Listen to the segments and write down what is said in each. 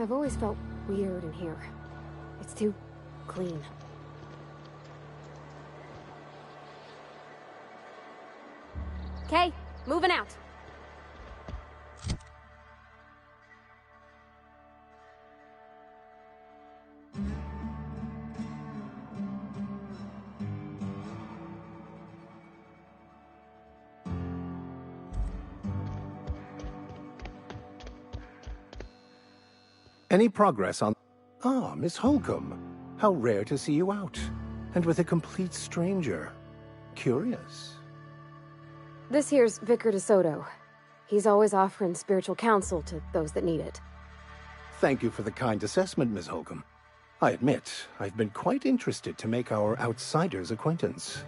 I've always felt weird in here. It's too clean. Okay, moving out. Any progress on... Ah, Miss Holcomb. How rare to see you out. And with a complete stranger. Curious. This here's Vicar DeSoto. He's always offering spiritual counsel to those that need it. Thank you for the kind assessment, Miss Holcomb. I admit, I've been quite interested to make our outsider's acquaintance.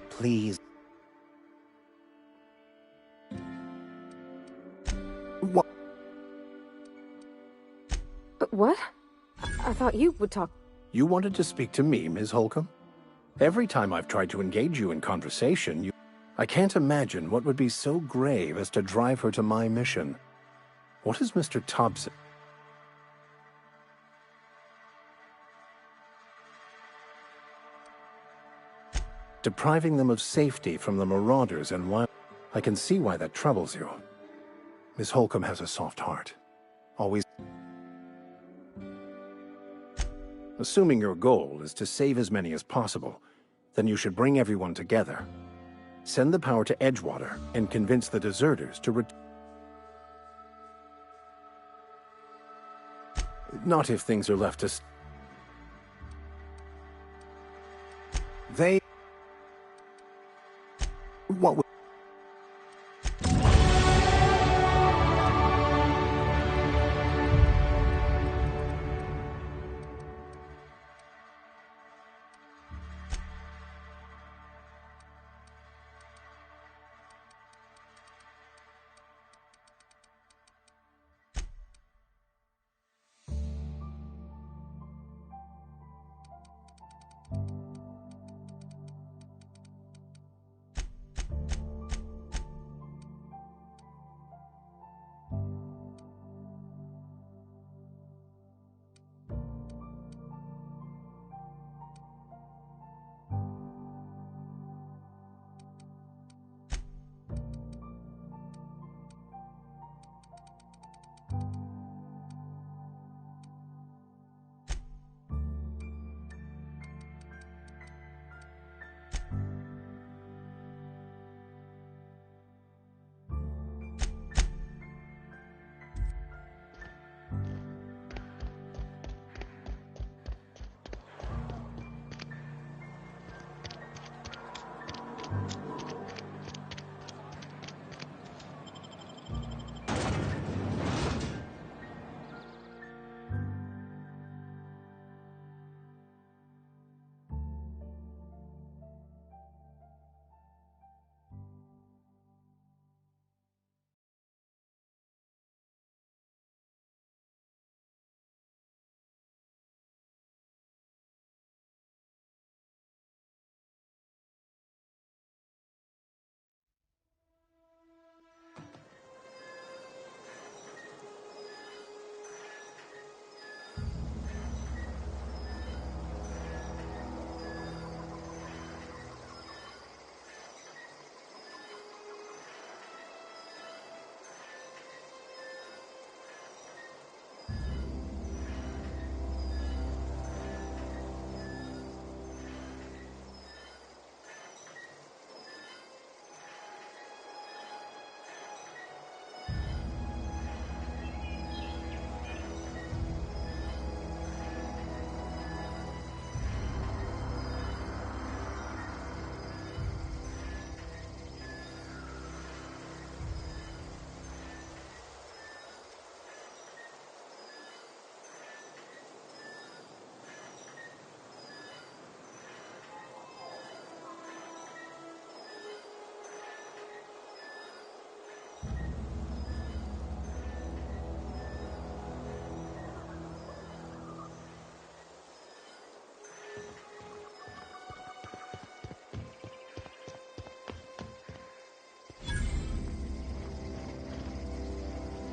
Please. What? What? I thought you would talk. You wanted to speak to me, Ms. Holcomb? Every time I've tried to engage you in conversation, I can't imagine what would be so grave as to drive her to my mission. What is Mr. Thompson? Depriving them of safety from the marauders and wild... I can see why that troubles you. Miss Holcomb has a soft heart. Always... Assuming your goal is to save as many as possible, then you should bring everyone together. Send the power to Edgewater and convince the deserters to Not if things are left to... They... What would...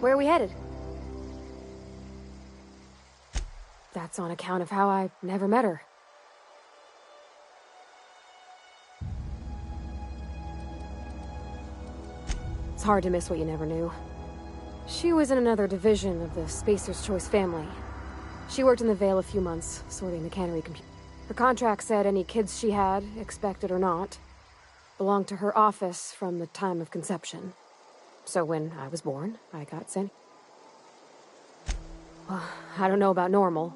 Where are we headed? That's on account of how I never met her. It's hard to miss what you never knew. She was in another division of the Spacer's Choice family. She worked in the Vale a few months, sorting the cannery computer. Her contract said any kids she had, expected or not, belonged to her office from the time of conception. So when I was born, I got sent. Well, I don't know about normal.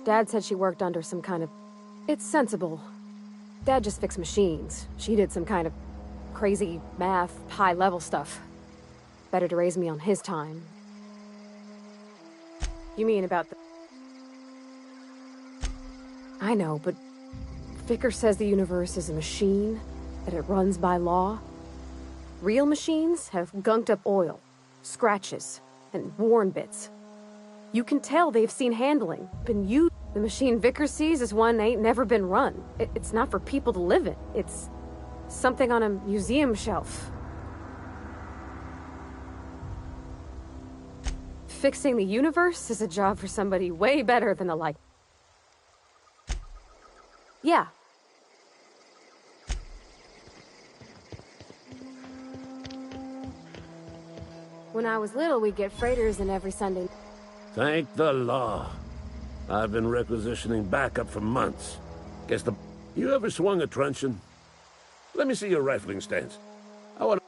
Dad said she worked under some kind of... It's sensible. Dad just fixed machines. She did some kind of crazy math, high-level stuff. Better to raise me on his time. You mean about the... I know, but Vicar says the universe is a machine, that it runs by law. Real machines have gunked up oil, scratches, and worn bits. You can tell they've seen handling, been used. The machine Vicar sees is one ain't never been run. It's not for people to live in. It's something on a museum shelf. Fixing the universe is a job for somebody way better than the like. Yeah. When I was little, we'd get freighters in every Sunday. Thank the law. I've been requisitioning backup for months. Guess the... You ever swung a truncheon? Let me see your rifling stance. I want...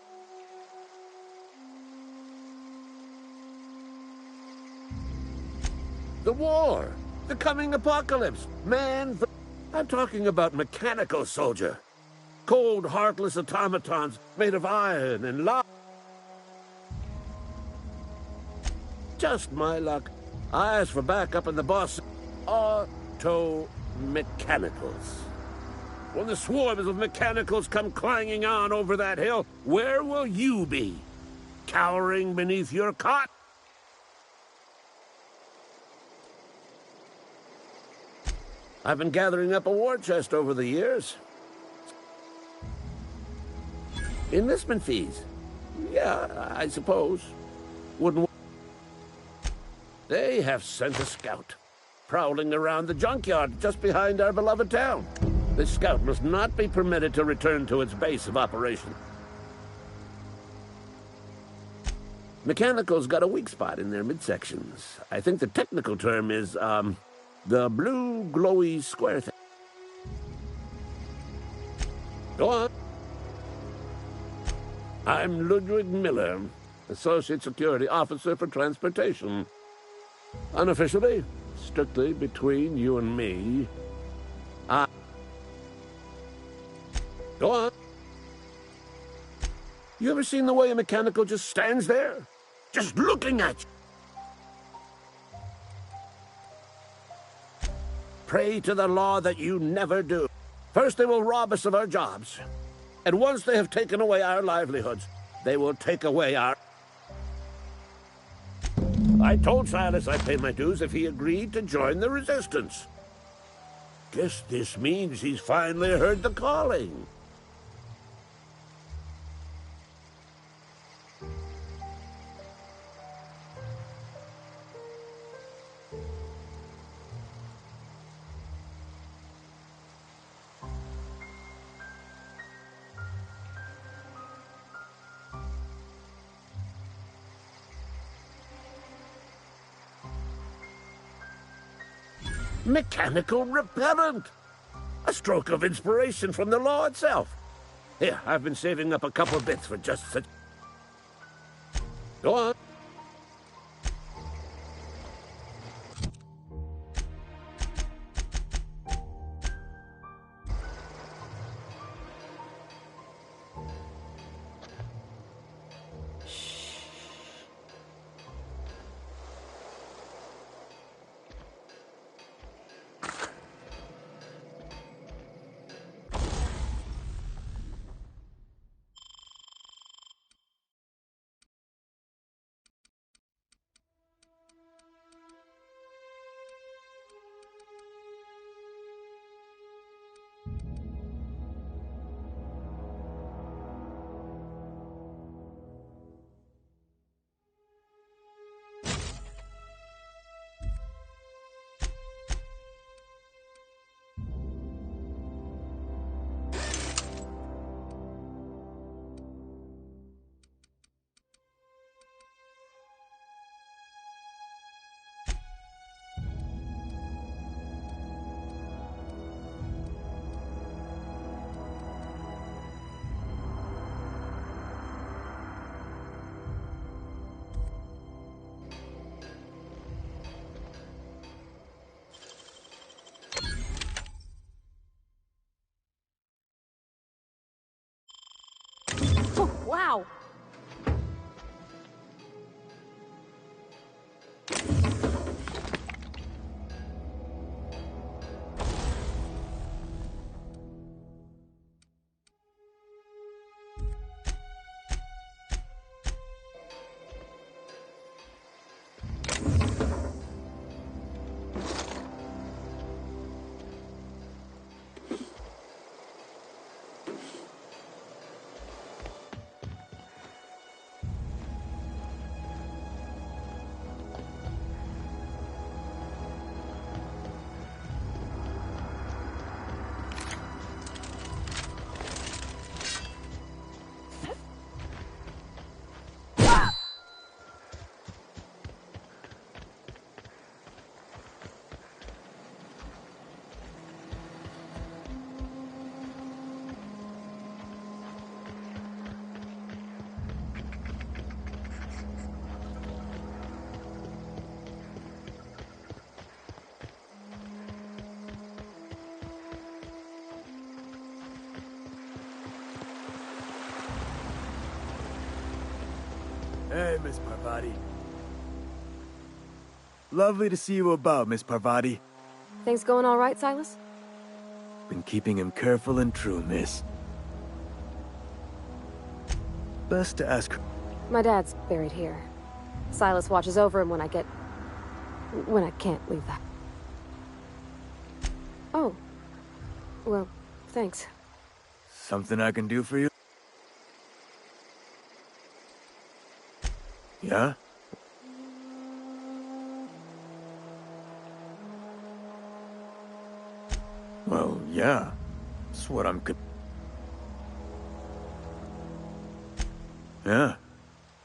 The war! The coming apocalypse! Man, I'm talking about mechanical soldier. Cold, heartless automatons made of iron and lava. Just my luck. I asked for backup and the boss... Auto-mechanicals. When the swarms of mechanicals come clanging on over that hill, where will you be? Cowering beneath your cot? I've been gathering up a war chest over the years. Enlistment fees. Yeah, I suppose. Wouldn't... They have sent a scout, prowling around the junkyard just behind our beloved town. This scout must not be permitted to return to its base of operation. Mechanicals got a weak spot in their midsections. I think the technical term is, the blue glowy square thing. Go on. I'm Ludwig Miller, Associate Security Officer for Transportation. Unofficially, strictly between you and me, Go on. You ever seen the way a mechanical just stands there? Just looking at you? Pray to the law that you never do. First they will rob us of our jobs. And once they have taken away our livelihoods, they will take away our... I told Silas I'd pay my dues if he agreed to join the resistance. Guess this means he's finally heard the calling. Mechanical repellent! A stroke of inspiration from the law itself. Here, I've been saving up a couple bits for just such... Go on. Hey, Miss Parvati. Lovely to see you about, Miss Parvati. Things going all right, Silas? Been keeping him careful and true, miss. Best to ask her. My dad's buried here. Silas watches over him when I can't leave that. Oh. Well, thanks. Something I can do for you? Yeah? Well, yeah. That's what I'm Yeah.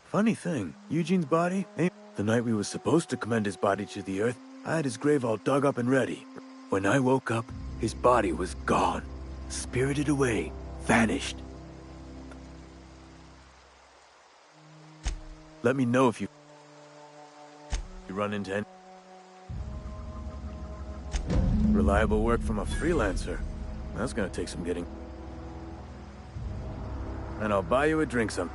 Funny thing, Eugene's body, the night we was supposed to commend his body to the earth, I had his grave all dug up and ready. When I woke up, his body was gone. Spirited away. Vanished. Let me know if you run into any reliable work from a freelancer. That's gonna take some getting. And I'll buy you a drink some.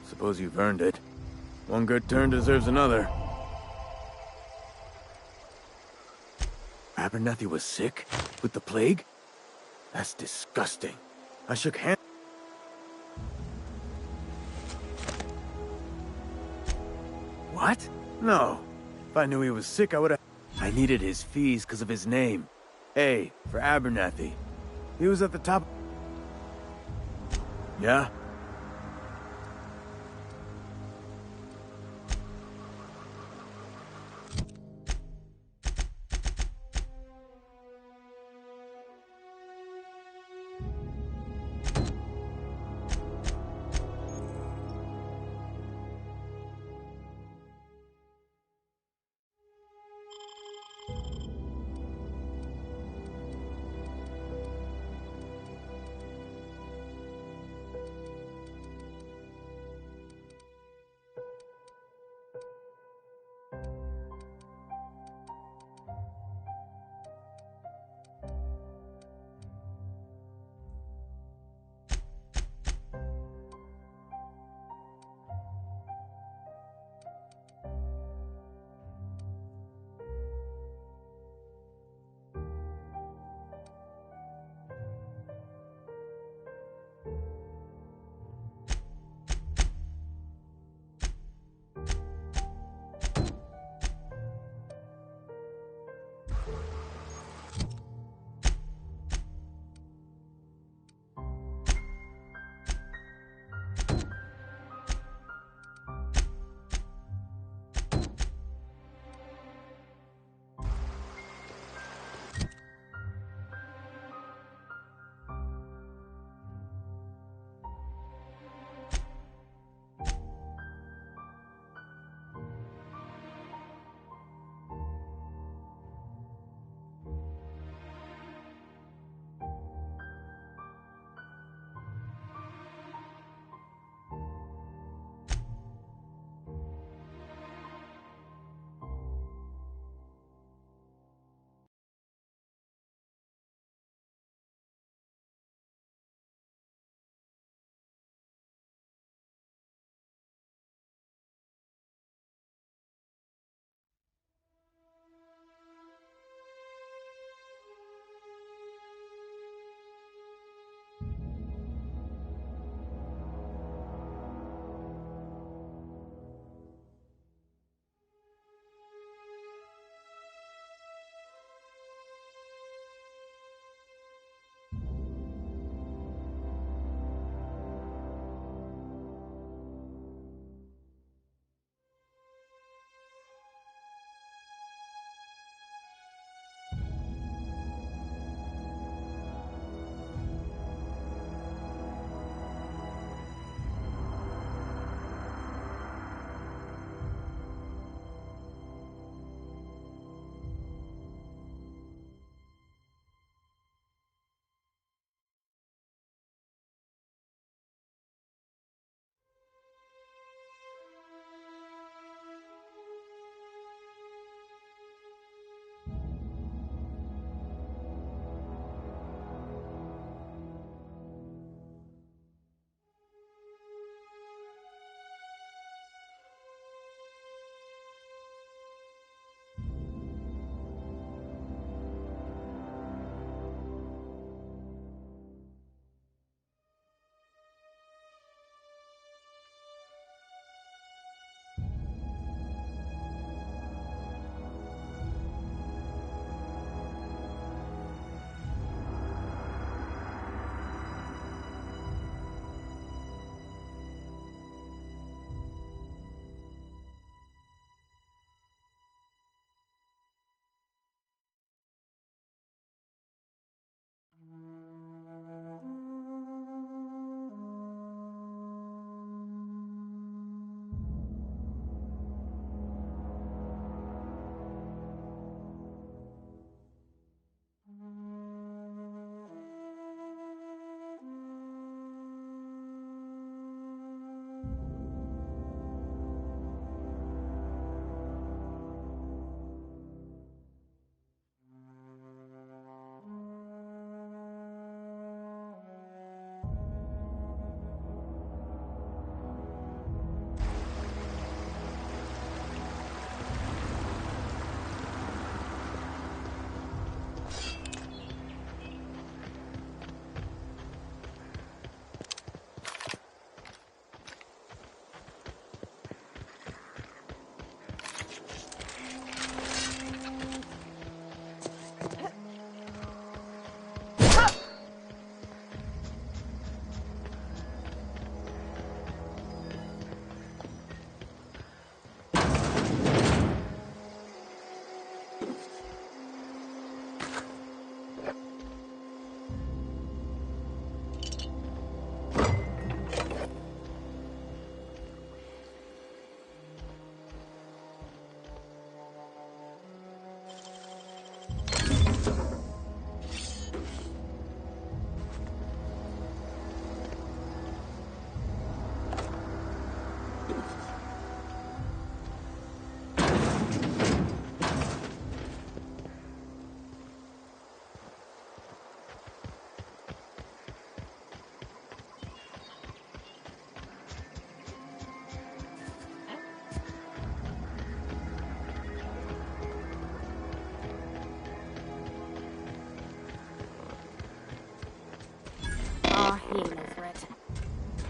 Suppose you've earned it. One good turn deserves another. Abernathy was sick? With the plague? That's disgusting. I shook hands. What? No. If I knew he was sick, I would've... I needed his fees because of his name. A, for Abernathy. He was at the top... Yeah?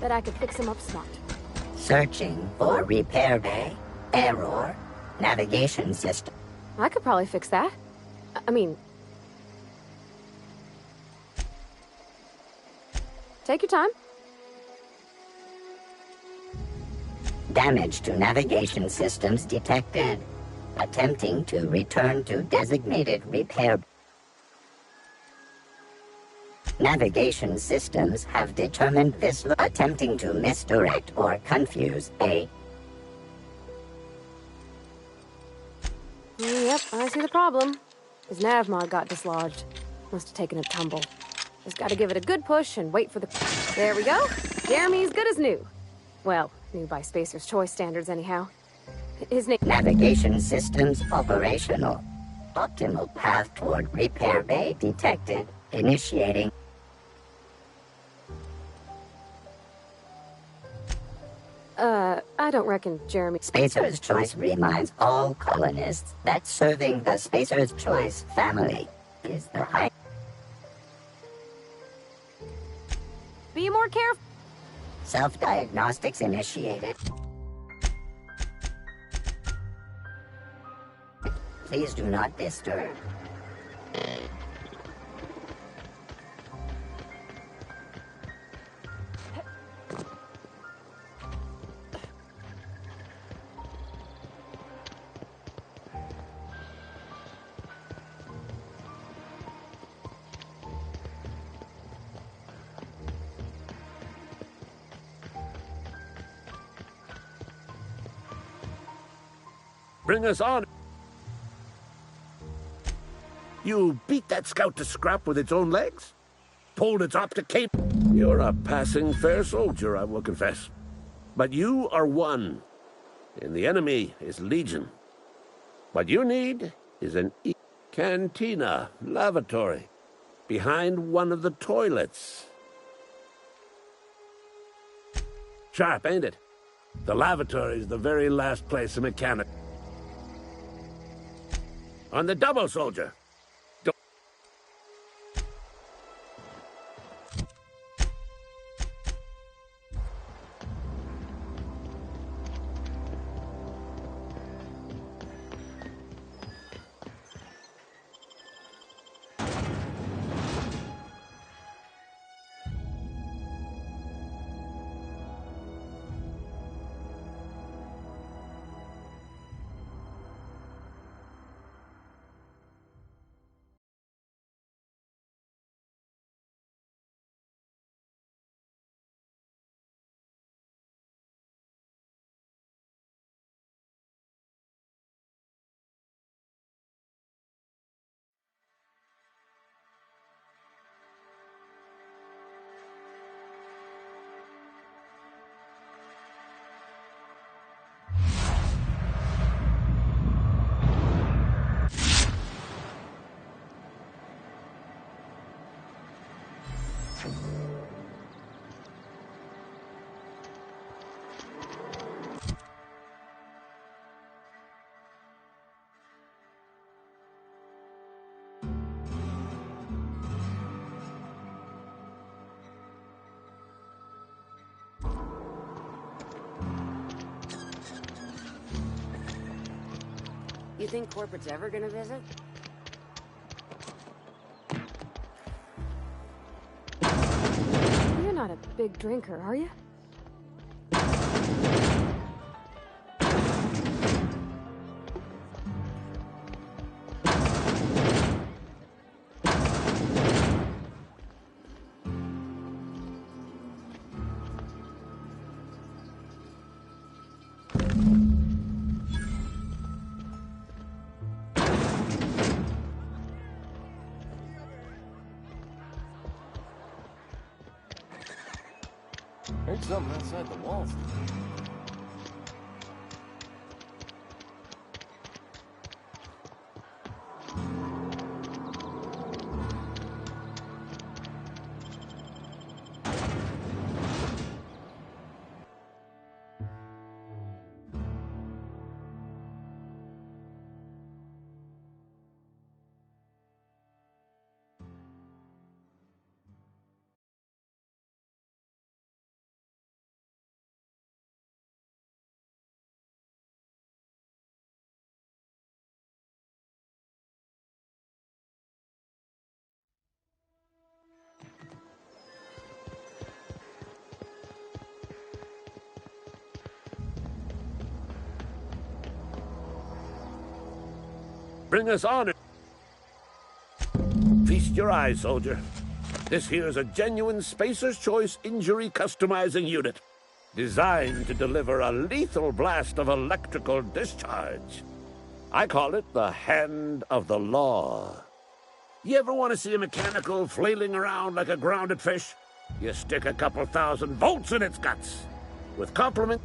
Bet I could fix him up smart. Searching for repair bay. Error. Navigation system. I could probably fix that. I mean... Take your time. Damage to navigation systems detected. Attempting to return to designated repair. Navigation systems have determined this. Attempting to misdirect or confuse a. Yep, I see the problem. His nav mod got dislodged. Must have taken a tumble. Just gotta give it a good push and wait for the... There we go. Jeremy's good as new. Well, new by Spacer's Choice standards anyhow. His name... Navigation systems operational. Optimal path toward repair bay detected. Initiating. I don't reckon Jeremy... Spacer's Choice reminds all colonists that serving the Spacer's Choice family is the high. Be more careful. Self-diagnostics initiated. Please do not disturb. Bring us on. You beat that scout to scrap with its own legs? Pulled its optic cable? You're a passing fair soldier, I will confess. But you are one, and the enemy is legion. What you need is an cantina, lavatory, behind one of the toilets. Sharp, ain't it? The lavatory is the very last place a mechanic... On the double, soldier. You think corporate's ever gonna visit? You're not a big drinker, are you? Heard something outside the walls. bring us honor. Feast your eyes, soldier. This here's a genuine Spacer's Choice injury customizing unit, designed to deliver a lethal blast of electrical discharge. I call it the Hand of the Law. You ever want to see a mechanical flailing around like a grounded fish? You stick a couple thousand volts in its guts. With complement...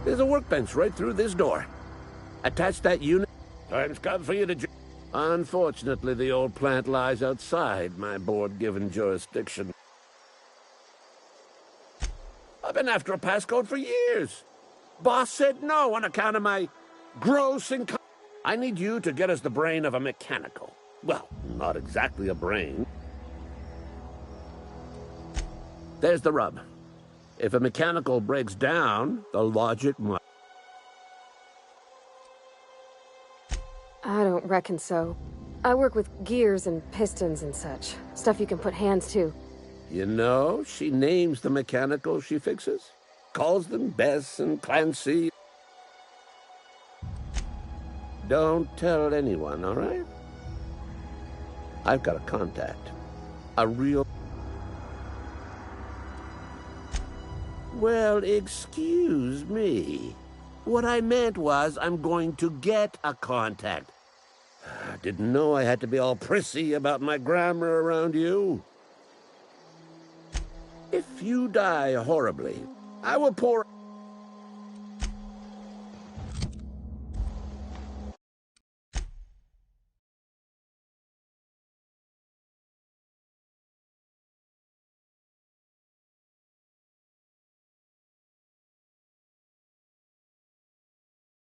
There's a workbench right through this door. Attach that unit. Time's come for you to... Unfortunately, the old plant lies outside my board-given jurisdiction. I've been after a passcode for years. Boss said no on account of my gross income. I need you to get us the brain of a mechanical. Well, not exactly a brain. There's the rub. If a mechanical breaks down, the logic must... I don't reckon so. I work with gears and pistons and such. Stuff you can put hands to. You know, she names the mechanicals she fixes. Calls them Bess and Clancy. Don't tell anyone, all right? I've got a contact. A real... Well, excuse me. What I meant was I'm going to get a contact. I didn't know I had to be all prissy about my grammar around you. If you die horribly, I will pour...